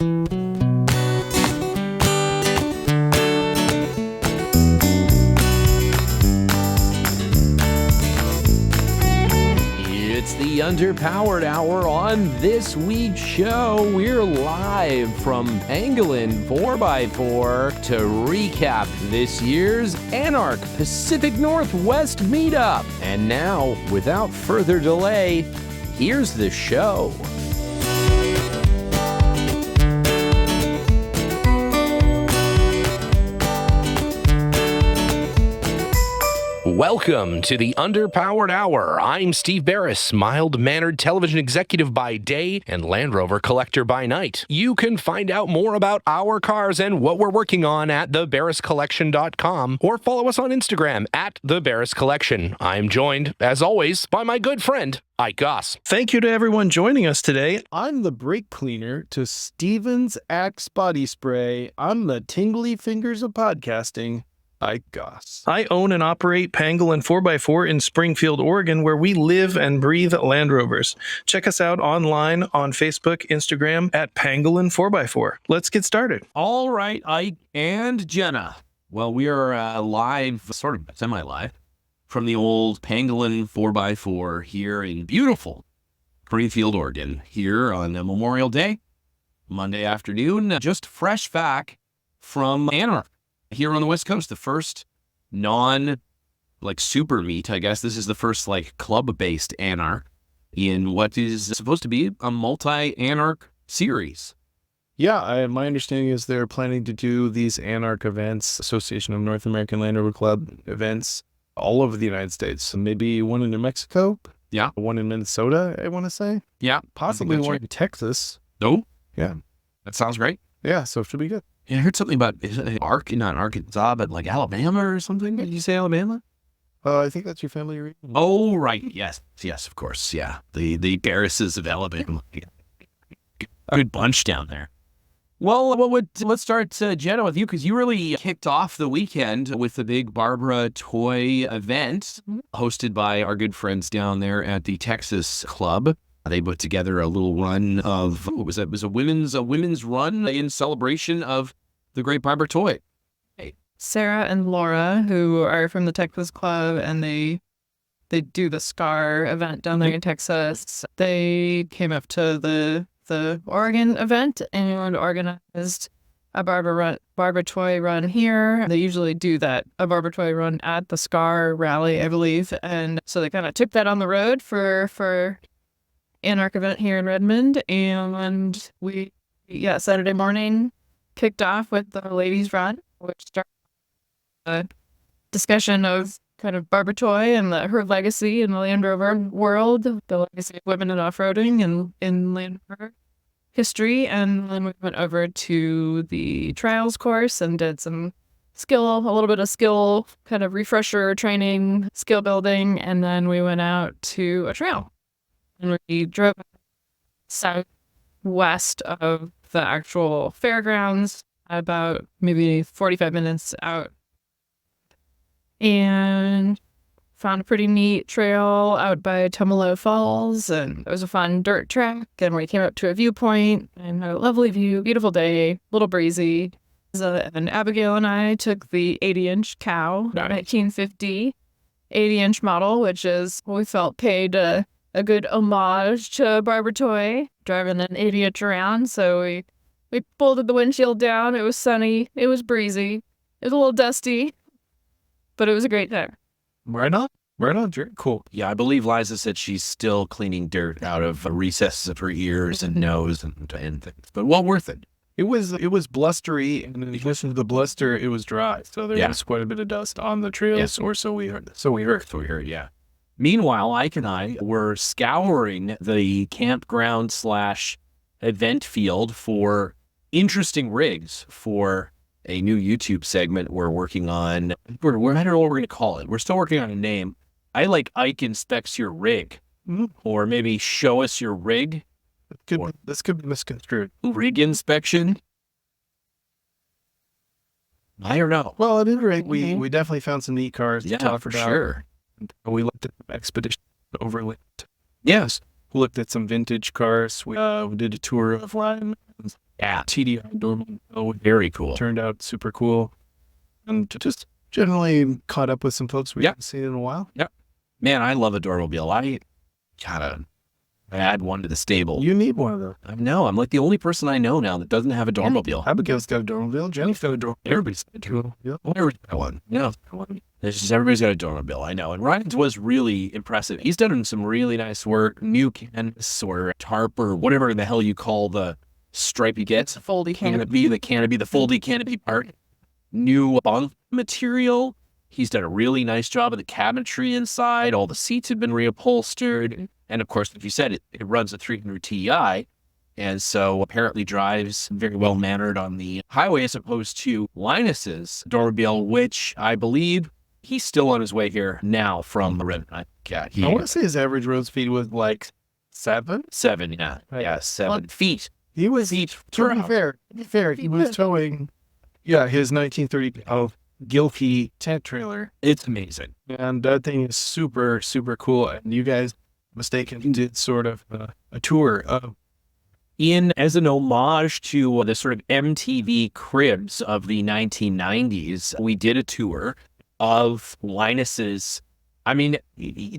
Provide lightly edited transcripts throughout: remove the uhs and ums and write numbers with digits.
It's the Underpowered Hour. On this week's show, we're live from Pangolin 4x4 to recap this year's ANARC Pacific Northwest Meetup. And now, without further delay, here's the show. Welcome to the Underpowered Hour. I'm Steve Barris, mild-mannered television executive by day and Land Rover collector by night. You can find out more about our cars and what we're working on at thebarriscollection.com or follow us on Instagram at thebarriscollection. I'm joined, as always, by my good friend, Ike Goss. Thank you to everyone joining us today. I'm the brake cleaner to Steven's Axe Body Spray. I'm the tingly fingers of podcasting, Ike Goss. I own and operate Pangolin 4x4 in Springfield, Oregon, where we live and breathe Land Rovers. Check us out online on Facebook, Instagram at Pangolin 4x4. Let's get started. All right, Ike and Jenna. Well, we are live, sort of semi-live, from the old Pangolin 4x4 here in beautiful Springfield, Oregon, here on Memorial Day, Monday afternoon. Just fresh back from ANARC. Here on the West Coast, the first super meet, I guess. This is the first club-based ANARC in what is supposed to be a multi-ANARC series. Yeah, my understanding is they're planning to do these ANARC events, Association of North American Land Rover Club events, all over the United States. So maybe one in New Mexico. Yeah. One in Minnesota, I want to say. Yeah. Possibly one in Texas. Oh. Yeah. That sounds great. Yeah, so it should be good. Yeah, I heard something about, is it not Arkansas, but like Alabama or something? Did you say Alabama? I think that's your family region. Oh, right. Yes, of course. Yeah. The Barrises of Alabama. A good bunch down there. Well, let's start, Jenna, with you, because you really kicked off the weekend with the big Barbara Toy event hosted by our good friends down there at the Texas Club. They put together a little run of, what was it? It was a women's run in celebration of the great Barbara Toy. Hey. Sarah and Laura, who are from the Texas Club, and they do the SCAR event down there in Texas. They came up to the Oregon event and organized a Barbara Toy run here. They usually do a Barbara Toy run at the SCAR rally, I believe. And so they kind of took that on the road for ANARC event here in Redmond, and Saturday morning kicked off with the ladies run, which started a discussion of kind of Barbara Toy and her legacy in the Land Rover world, the legacy of women in off-roading and in Land Rover history. And then we went over to the trials course and did a little bit of skill kind of refresher training, skill building, and then we went out to a trail. And we drove southwest of the actual fairgrounds, about maybe 45 minutes out, and found a pretty neat trail out by Tumalo Falls, and it was a fun dirt track. And we came up to a viewpoint and had a lovely view, beautiful day, a little breezy. And Abigail and I took the 80-inch cow, 1950 80-inch model, which is we felt paid a good homage to Barbara Toy, driving an 80-inch around. So we pulled the windshield down. It was sunny. It was breezy. It was a little dusty, but it was a great time. Right on. Very cool. Yeah, I believe Liza said she's still cleaning dirt out of recesses of her ears and nose and things, but well worth it. It was blustery, and in addition to the bluster, it was dry. So there was quite a bit of dust on the trails, or so we heard. Yeah. Meanwhile, Ike and I were scouring the campground / event field for interesting rigs for a new YouTube segment we're working on. I don't know what we're going to call it. We're still working on a name. I like Ike Inspects Your Rig, or maybe Show Us Your Rig. This could be misconstrued. Rig inspection? I don't know. Well, at any rate, we definitely found some neat cars to talk for about. Sure. We looked at Expedition Overland. Yes. We looked at some vintage cars. We did a tour of Ryan. Yeah, TDI Dormobile, very cool. Turned out super cool. And just generally caught up with some folks we haven't seen in a while. Man, I love a Dormobile. I gotta add one to the stable. You need one of those. I know. I'm like the only person I know now that doesn't have a Dormobile. Abigail's got a Dormobile. Jenny's got a Dormobile. Everybody's got a Dormobile. Everybody's got one. Yeah. There's just everybody's got a Dormobile. I know. And Ryan's was really impressive. He's done some really nice work. New canvas or tarp or whatever the hell you call the stripe you get. It's a foldy Canopy, the foldy canopy part. New bunk material. He's done a really nice job of the cabinetry inside. All the seats have been reupholstered. And of course, like you said, it runs a 300 Ti. And so apparently drives very well mannered on the highway as opposed to Linus's Dormobile, which I believe he's still on his way here now from the Red. Yeah, I want to say his average road speed was like 7. 7, yeah. Right. Yeah, 7 feet. He was, Feet to per be hour. fair, he was towing, his 1930 Gilkey tent trailer. It's amazing. And that thing is super, super cool. And you guys, mistaken, did sort of a tour of As an homage to the sort of MTV cribs of the 1990s, we did a tour of Linus's. I mean,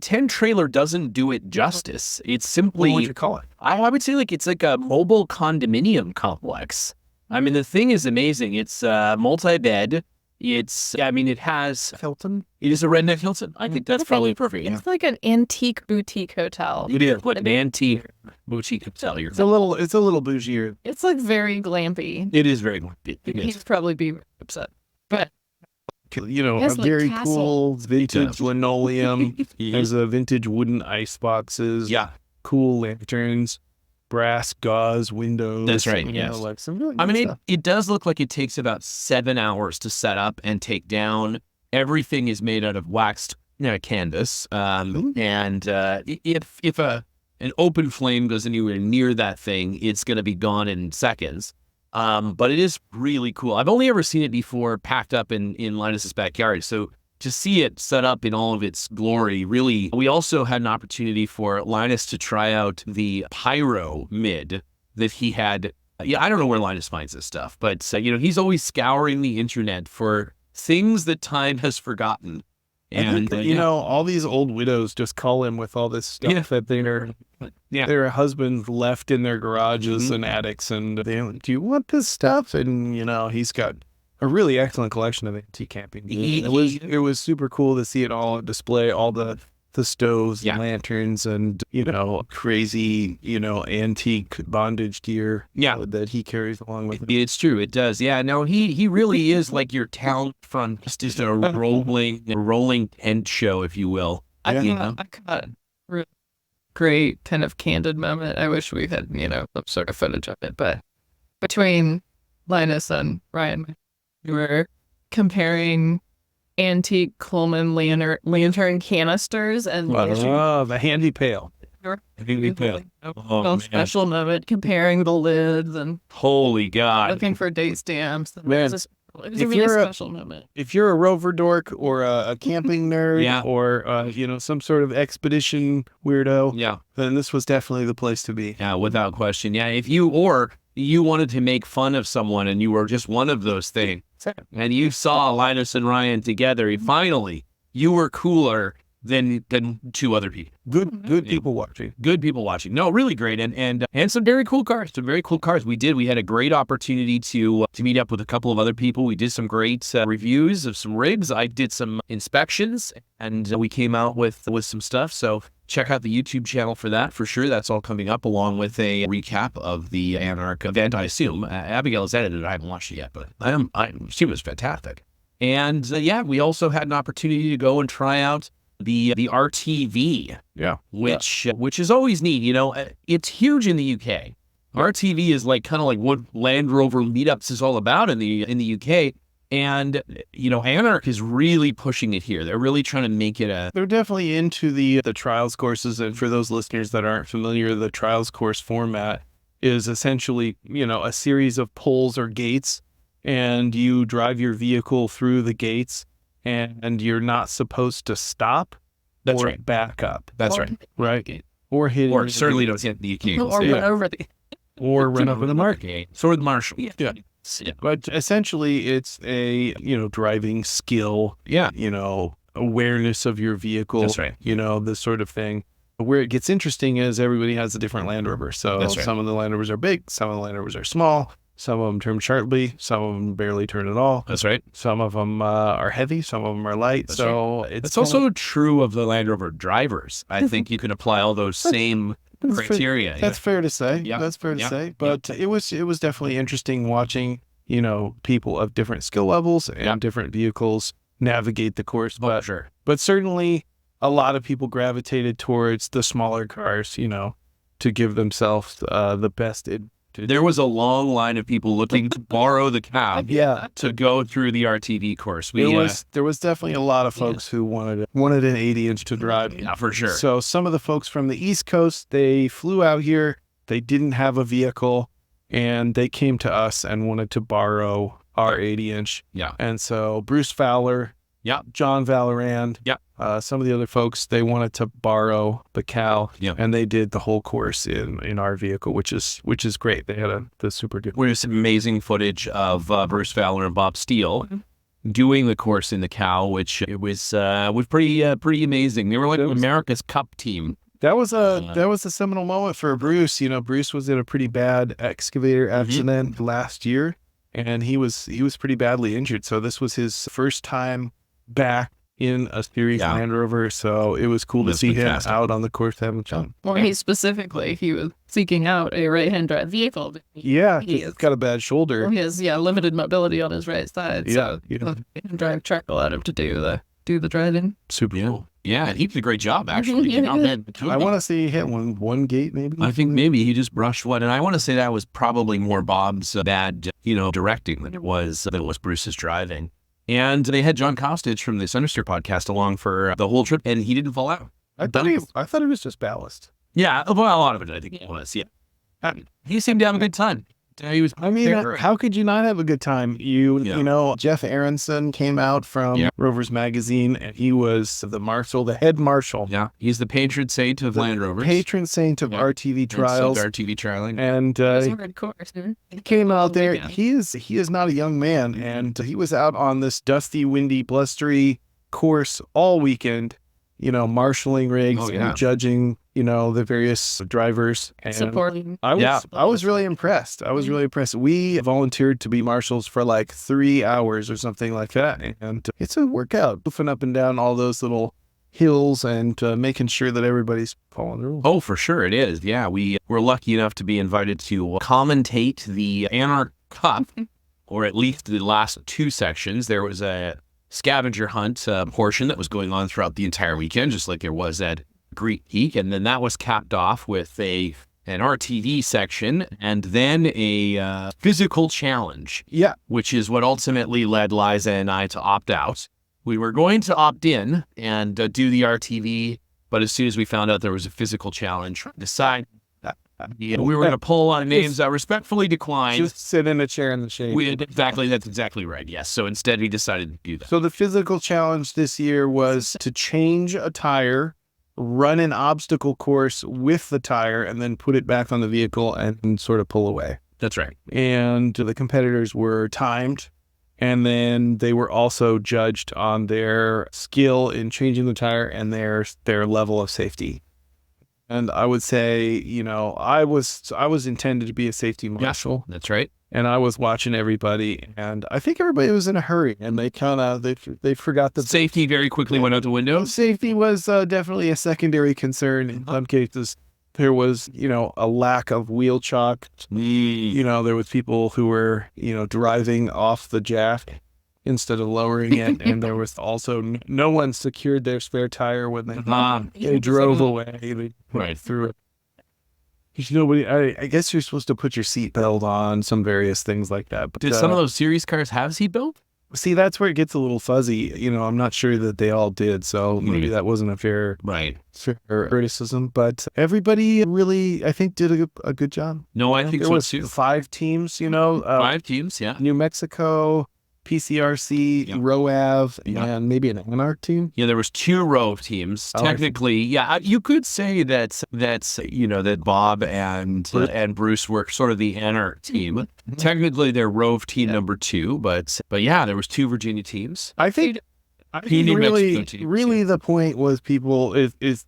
tent trailer doesn't do it justice. It's simply, what would you call it? I would say it's like a mobile condominium complex. I mean, the thing is amazing. It's multi-bed. It has, Hilton? it is a redneck Hilton. I think that's probably perfect. Yeah. It's like an antique boutique hotel. It is. What an antique boutique hotel. It's a little bougier. It's like very glampy. It is very good. It is. He'd probably be upset. But You know, It's a like very castle. cool vintage Yeah. linoleum. There's a vintage wooden ice boxes. Yeah. Cool lanterns, brass gauze windows. That's right, you yes. know, like some really I good mean, stuff. it does look like it takes about 7 hours to set up and take down. Everything is made out of waxed canvas. Ooh. And if an open flame goes anywhere near that thing, it's going to be gone in seconds. But it is really cool. I've only ever seen it before packed up in Linus's backyard. So to see it set up in all of its glory, really, we also had an opportunity for Linus to try out the Pyro mid that he had. Yeah, I don't know where Linus finds this stuff, but he's always scouring the internet for things that time has forgotten. And all these old widows just call him with all this stuff that their husbands left in their garages and attics, and they, do you want this stuff? And he's got a really excellent collection of antique camping gear. It was super cool to see it all on display, all the stoves, and lanterns, and crazy antique bondage gear that he carries along with him. It's true. It does. Yeah. No, he really is like your town front, just a rolling tent show, if you will. I caught a really great kind of candid moment. I wish we had, some sort of footage of it. But between Linus and Ryan, we were comparing antique Coleman lantern canisters and The handy pail. special moment comparing the lids and Holy God. looking for date stamps. And Man, it was a if really you're a- special moment. If you're a rover dork or a camping nerd or some sort of expedition weirdo, Yeah. then this was definitely the place to be. Yeah, without question. Yeah, if you wanted to make fun of someone and you were just one of those things, and you saw Linus and Ryan together, finally, you were cooler than two other people. Good people watching. Good people watching. No, really great. And some very cool cars. We had a great opportunity to meet up with a couple of other people. We did some great reviews of some rigs. I did some inspections, and we came out with some stuff. So check out the YouTube channel for that, for sure. That's all coming up, along with a recap of the ANARC event, I assume. Abigail has edited it. I haven't watched it yet, but she was fantastic. And we also had an opportunity to go and try out the RTV, which is always neat. It's huge in the UK. RTV is kind of like what Land Rover meetups is all about in the UK. And ANARC is really pushing it here. They're really trying to make it They're definitely into the trials courses. And for those listeners that aren't familiar, the trials course format is essentially, a series of poles or gates, and you drive your vehicle through the gates, and you're not supposed to stop or back up. That's right. Right. Or hit. Or certainly don't hit the gates. Or run over the or run over the market. So the Marshall. Yeah. But essentially, it's a, driving skill, awareness of your vehicle, That's right. This sort of thing. Where it gets interesting is everybody has a different Land Rover. So That's right. some of the Land Rovers are big, some of the Land Rovers are small, some of them turn sharply, some of them barely turn at all. That's right. Some of them are heavy, some of them are light. That's so right. it's It's also true of the Land Rover drivers. I think you can apply all those same criteria. That's fair to say. Yeah. That's fair to Yeah. say. But it was definitely interesting watching, people of different skill levels and different vehicles navigate the course. But certainly a lot of people gravitated towards the smaller cars, to give themselves the best. There was a long line of people looking to borrow the cab Yeah. to go through the RTV course. There was definitely a lot of folks who wanted an 80-inch to drive. Yeah, for sure. So some of the folks from the East Coast, they flew out here. They didn't have a vehicle, and they came to us and wanted to borrow our 80-inch. Yeah. And so Bruce Fowler, Yeah. John Valorand, Yeah. Some of the other folks, they wanted to borrow the Cal, Yeah. and they did the whole course in our vehicle, which is great. They had the super good. There's some amazing footage of Bruce Fowler and Bob Steele doing the course in the cow, which it was pretty amazing. They were like America's Cup team. That was a seminal moment for Bruce. Bruce was in a pretty bad excavator accident last year, and he was pretty badly injured. So this was his first time back in a series Land Rover. So it was cool to see him out on the course having fun. Or he was seeking out a right-hand drive vehicle. Yeah, he's got a bad shoulder. He has limited mobility on his right side. Yeah, So the drive truck allowed him to do the driving. Super cool. Yeah, and he did a great job, actually. I want to see he hit one gate, maybe. I think maybe he just brushed one, and I want to say that was probably more Bob's bad, directing than it was Bruce's driving. And they had John Costage from the Sinister podcast along for the whole trip, and he didn't fall out. I thought it was just ballast. Yeah, well, a lot of it I think it was. Yeah, he seemed to have a good time. He was. How could you not have a good time? Jeff Aronson came out from Rovers Magazine, and he was the head marshal. Yeah, he's the patron saint of Land Rovers. Patron saint of RTV trials. RTV trialing. And he came out there. He is not a young man, and he was out on this dusty, windy, blustery course all weekend, marshaling rigs and judging, the various drivers. And supporting. I was really impressed. We volunteered to be marshals for like 3 hours or something like that. And it's a workout, goofing up and down all those little hills and making sure that everybody's following the rules. Oh, for sure it is. Yeah, we were lucky enough to be invited to commentate the ANARC Cup, or at least the last two sections. There was a scavenger hunt portion that was going on throughout the entire weekend, just like there was at Greek Geek, and then that was capped off with an RTV section, and then a physical challenge. Yeah, which is what ultimately led Liza and I to opt out. We were going to opt in and do the RTV, but as soon as we found out there was a physical challenge, decided we were going to pull on names that respectfully declined. Just sit in a chair in the shade. That's exactly right. Yes. So instead, we decided to do that. So the physical challenge this year was to change a tire, run an obstacle course with the tire, and then put it back on the vehicle and sort of pull away. That's right. And the competitors were timed, and then they were also judged on their skill in changing the tire and their level of safety. And I would say, I was intended to be a safety marshal. Yeah, that's right. And I was watching everybody, and I think everybody was in a hurry, and they they forgot that safety very quickly went out the window. Safety was definitely a secondary concern. In some cases, there was, a lack of wheel chock. There was people who were, driving off the jack instead of lowering it, and there was also no one secured their spare tire when they drove away. They threw it. Nobody. I guess you're supposed to put your seatbelt on, some various things like that. But, did some of those series cars have seatbelt? See, that's where it gets a little fuzzy. I'm not sure that they all did, so maybe that wasn't a fair criticism. But everybody really, I think, did a good job. No, I think there so was too. 5 teams. 5 teams, yeah. New Mexico, PCRC, Yeah. ROAV, Yeah. and maybe an ANARC team. Yeah, there was 2 Rove teams. Oh, I see. Technically, yeah, you could say that Bob and Bruce were sort of the ANARC team. Technically, they're Rove team number 2, but yeah, there was 2 Virginia teams. I think New really, Mexico teams, really the point was people is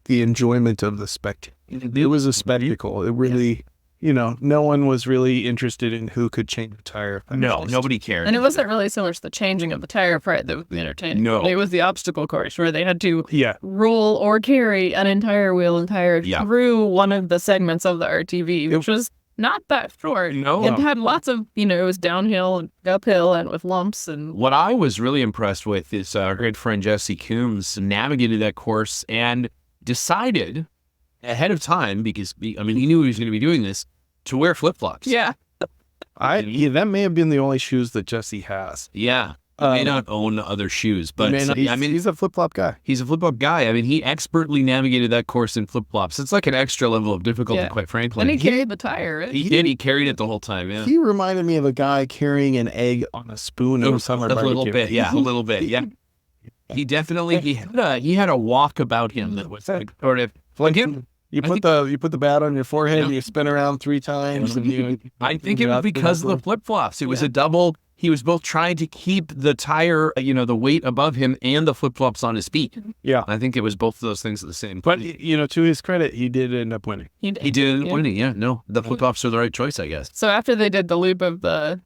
the enjoyment of the spectacle. It was a spectacle. It really, no one was really interested in who could change a tire. No, nobody cared. And it wasn't really so much the changing of the tire part that was entertaining. No. It was the obstacle course where they had to Yeah. roll or carry an entire wheel and tire Yeah. through one of the segments of the RTV, which was not that short. No. It had lots of, it was downhill and uphill and with lumps and What I was really impressed with is our good friend Jesse Coombs navigated that course and decided ahead of time, because he knew he was going to be doing this, to wear flip-flops. yeah. That may have been the only shoes that Jesse has. Yeah. He may not own other shoes, but he's a flip-flop guy. he's a flip-flop guy. He expertly navigated that course in flip-flops. It's like an extra level of difficulty, Yeah. quite frankly. And he carried the tire, right? He did. He carried it the whole time, yeah. He reminded me of a guy carrying an egg on a spoon in a summer a little barbecue. bit, yeah, a little bit, yeah. He definitely he had a walk about him that was like sort of like him. You I put the bat on your forehead and you spin around 3 times. And I think it was because of the flip flops. It was a double. He was both trying to keep the tire, the weight above him, and the flip flops on his feet. Yeah. I think it was both of those things at the same But, time. to his credit, he did end up winning. He did winning. Yeah, no, the flip flops are the right choice, I guess. So after they did the loop of the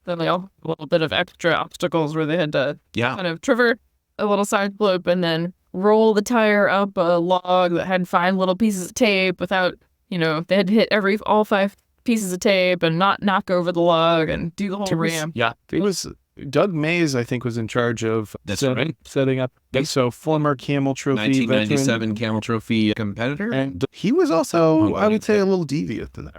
little bit of extra obstacles where they had to Yeah, kind of traverse a little side loop and then roll the tire up a log that had 5 little pieces of tape without, they had to hit all 5 pieces of tape and not knock over the log and do the whole ramp. yeah. It was Doug Mays, I think, was in charge of setting up. Yep. So former Camel Trophy 1997 veteran. Camel Trophy competitor. And he was also, I would say, a little devious in that.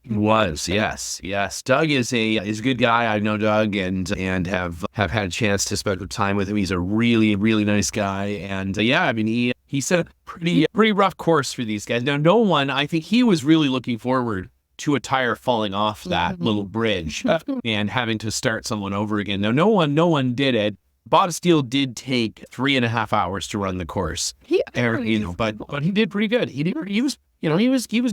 Was yes. Doug is a good guy. I know Doug and have had a chance to spend time with him. He's a really nice guy, and he set a pretty rough course for these guys. Now, no one, I think he was really looking forward to a tire falling off that little bridge and having to start someone over again. Now, no one did it. Bob Steele did take 3.5 hours to run the course. But he did pretty good. He was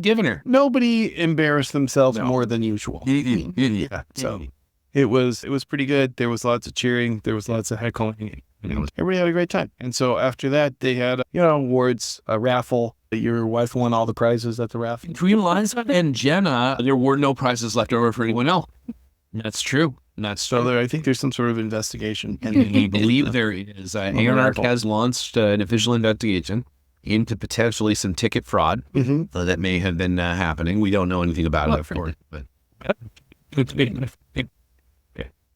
giving her. Nobody embarrassed themselves more than usual. Yeah. So it was pretty good. There was lots of cheering. There was lots of heckling. Everybody had a great time. And so after that, they had awards, a raffle. Your wife won all the prizes at the raffle. Between Liza and Jenna, there were no prizes left over for anyone else. That's true. So I think there's some sort of investigation. And we believe there is. ANARC has launched an official investigation into potentially some ticket fraud that may have been happening. We don't know anything about it, of course.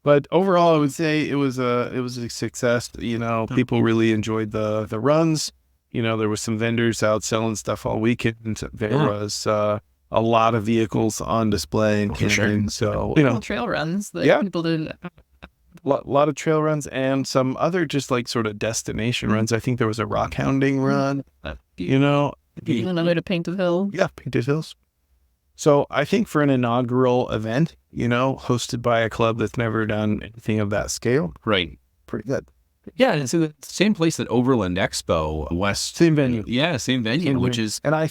But overall, I would say it was a success. People really enjoyed the runs. There were some vendors out selling stuff all weekend. There was a lot of vehicles on display and camping. So Trail runs that people did. a lot of trail runs and some other just like sort of destination runs. I think there was a rock hounding run. Another to Painted Hill. Yeah, Painted Hills. So I think for an inaugural event, hosted by a club that's never done anything of that scale, Right. pretty good. Yeah, and it's the same place that Overland Expo West. Same venue. Yeah, same venue, which is... And I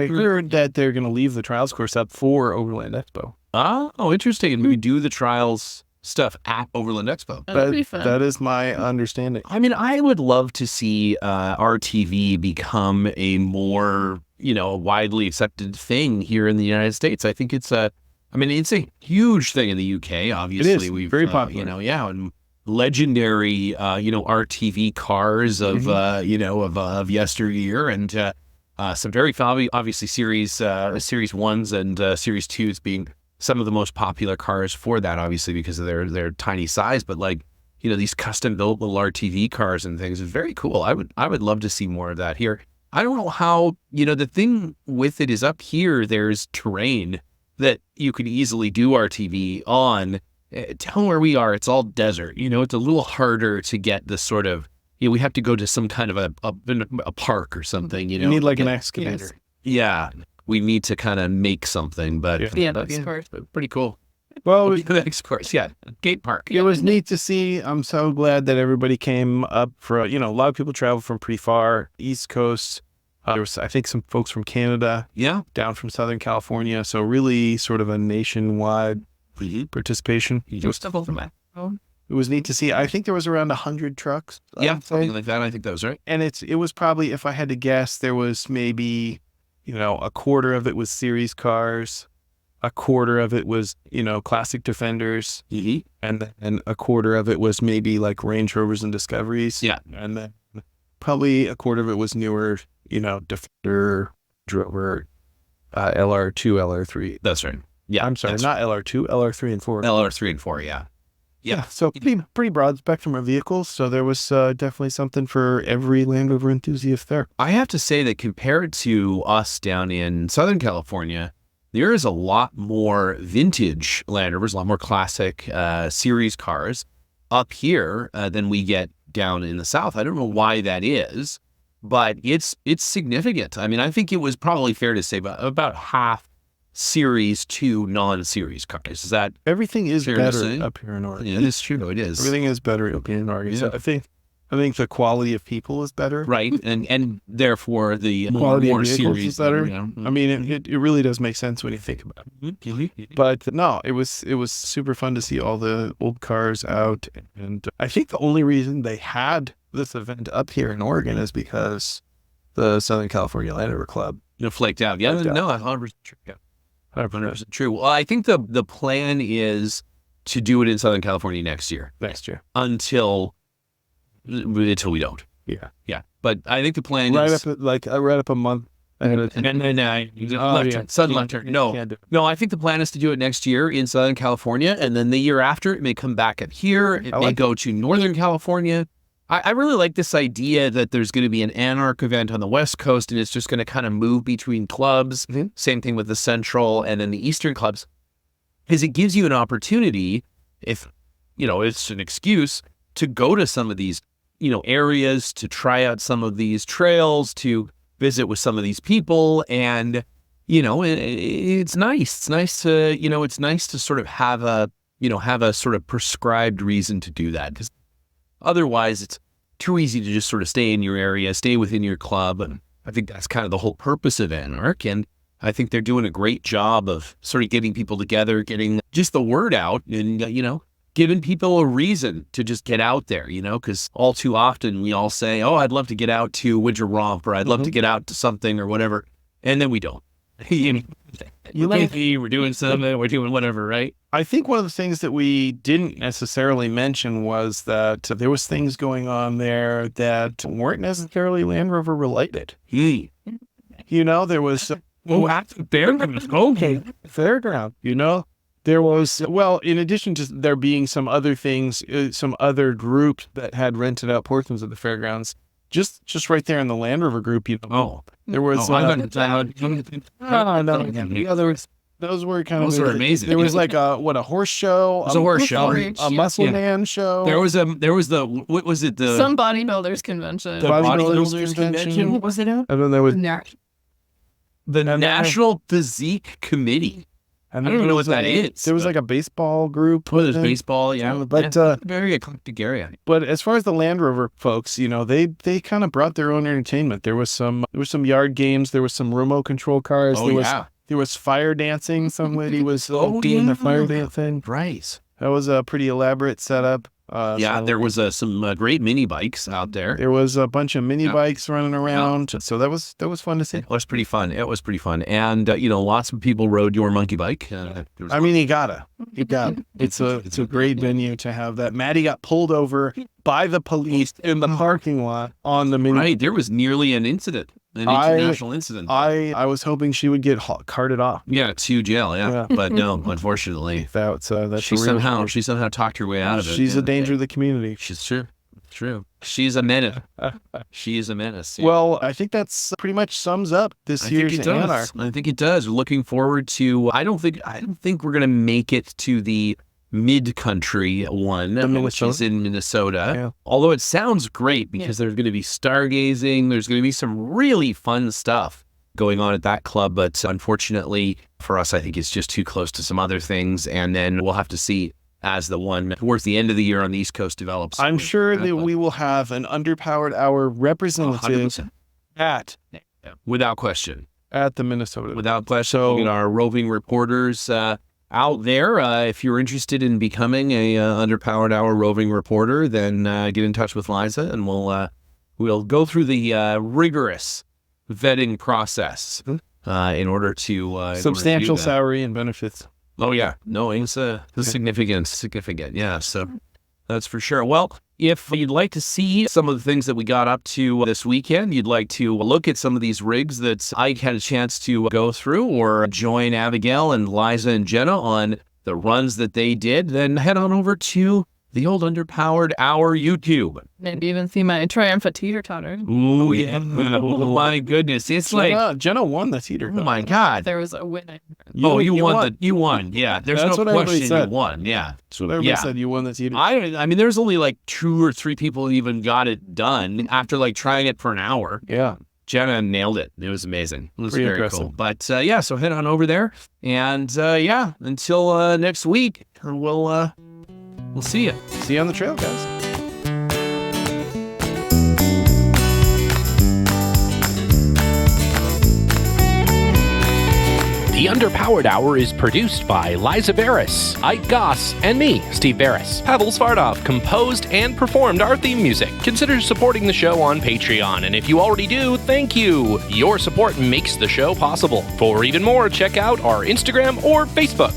heard that they're going to leave the trials course up for Overland Expo. Oh, interesting. And maybe do the trials stuff at Overland Expo. That'd be fun. That is my understanding. I would love to see RTV become a more, widely accepted thing here in the United States. I think it's a huge thing in the UK. Obviously, It is. We've Very popular. and legendary, RTV cars of yesteryear, and some very obviously series 1s and series 2s being some of the most popular cars for that, obviously because of their tiny size, but these custom built little RTV cars and things is very cool. I would love to see more of that here. I don't know how, the thing with it is up here, there's terrain that you could easily do RTV on. Down where we are, it's all desert. It's a little harder to get the sort of, we have to go to some kind of a park or something, You need like an excavator. Yeah. We need to kind of make something, but Yeah, of course. pretty cool. Well, Of course, yeah. Skate park. it was neat to see. I'm so glad that everybody came up for, a lot of people travel from pretty far, East Coast. There was, I think, some folks from Canada, Yeah. down from Southern California. So really sort of a nationwide participation. It was neat to see. I think there was around 100 trucks. Yeah, I'd say. something like that. I think that was right. And it was probably, if I had to guess, there was maybe, a quarter of it was series cars, a quarter of it was, classic Defenders, and then a quarter of it was maybe like Range Rovers and Discoveries. Yeah. And then probably a quarter of it was newer, Defender, Drover, LR2, LR3. That's right. Yeah. I'm sorry, that's not LR2, LR3 and 4. LR3 and 4, yeah. Yeah, so pretty broad spectrum of vehicles. So there was definitely something for every Land Rover enthusiast there. I have to say that compared to us down in Southern California, there is a lot more vintage Land Rovers, a lot more classic series cars up here than we get down in the South. I don't know why that is, but it's significant. I mean, I think it was probably fair to say about half series to non-series cars. Is that Everything is fair to better say? up here in Oregon. Yeah, it is true. It is. Everything is better up here in Oregon. So Yeah. I think the quality of people is better. Right, and therefore the Quality more of vehicles series is better. you know. I mean, it really does make sense when you think about it. But no, it was super fun to see all the old cars out. And I think the only reason they had this event up here in Oregon is because the Southern California Land Rover Club. Flaked out. Yeah, Flaked out. no, 100% true. Yeah. 100% true. Well, I think the plan is to do it in Southern California next year Next year. until we don't. Yeah. Yeah, but I think the plan Right is up a month ahead of time. and then left turn, sudden left turn. No, Can't do it. no, I think the plan is to do it next year in Southern California, and then the year after it may come back up here. It I may like go to Northern California. I really like this idea that there's going to be an ANARC event on the West Coast, and it's just going to kind of move between clubs. Mhm. Same thing with the Central and then the Eastern clubs, because it gives you an opportunity, if it's an excuse to go to some of these areas, to try out some of these trails, to visit with some of these people, and it's nice. It's nice to it's nice to sort of have a sort of prescribed reason to do that, because otherwise it's too easy to just sort of stay in your area, stay within your club. And I think that's kind of the whole purpose of ANARC. And I think they're doing a great job of sort of getting people together, getting just the word out, and giving people a reason to just get out there, because all too often we all say, oh, I'd love to get out to Winter Romp, or I'd love to get out to something or whatever. And then we don't. We're doing something, we're doing whatever, right? I think one of the things that we didn't necessarily mention was that there was things going on there that weren't necessarily Land Rover related. There was fairground. There was, well, in addition to there being some other things, some other groups that had rented out portions of the fairgrounds, just right there in the Land Rover group, there was. Those were kind Those of were amazing. There was like a horse show. It was a horse show. A muscle man show. There was the what was it, the Some bodybuilders convention. The bodybuilders convention? What was it out? And then there was the National Physique Committee. I don't even know what that is. There was like a baseball group. Oh, there's baseball, yeah. But very eclectic area. But as far as the Land Rover folks, they kind of brought their own entertainment. There was some yard games. There was some remote control cars. There was fire dancing. Somebody was doing the fire dancing. Right. That was a pretty elaborate setup. There was some great mini bikes out there. There was a bunch of mini bikes running around. Yeah. So that was fun to see. It was pretty fun. And lots of people rode your monkey bike. I mean, you gotta. It's a great venue to have that. Maddie got pulled over by the police in the parking lot on the mini. Right. There was nearly an incident. An international incident. I was hoping she would get carted off. Yeah, to jail. Yeah. But no, unfortunately, that's she somehow talked her way out of it. She's a danger to the community. She's true. She's a menace. She is a menace. Yeah. Well, I think that's pretty much sums up this year's ANARC. I think it does. We're looking forward to. I don't think we're gonna make it to the mid-country one, which is in Minnesota. Yeah. Although it sounds great because there's going to be stargazing, there's going to be some really fun stuff going on at that club. But unfortunately for us, I think it's just too close to some other things. And then we'll have to see as the one towards the end of the year on the East Coast develops. I'm sure that we will have an underpowered hour representative 100%. Without question. At the Minnesota. Without question. We'll get our roving reporters out there. If you're interested in becoming a underpowered hour roving reporter, then get in touch with Liza, and we'll go through the rigorous vetting process in order to substantial salary and benefits. Oh yeah, no, it's significant. Yeah, so that's for sure. Well, if you'd like to see some of the things that we got up to this weekend, you'd like to look at some of these rigs that Ike had a chance to go through, or join Abigail and Liza and Jenna on the runs that they did, then head on over to the Old Underpowered Hour YouTube. Maybe even see my triumphant teeter-totter. Oh, yeah. Oh, my goodness. It's like... Jenna won the teeter-totter. Oh, my God. There was a winner. You won. Yeah, there's That's no what question said. you won. Yeah. That's what everybody said. You won the teeter. I mean, there's only like 2 or 3 people who even got it done after like trying it for an hour. Yeah. Jenna nailed it. It was amazing. It was Pretty very impressive. cool. But so head on over there. And until next week, we'll see you. See you on the trail, guys. The Underpowered Hour is produced by Liza Veris, Ike Goss, and me, Steve Veris. Pavel Svardov composed and performed our theme music. Consider supporting the show on Patreon, and if you already do, thank you. Your support makes the show possible. For even more, check out our Instagram or Facebook.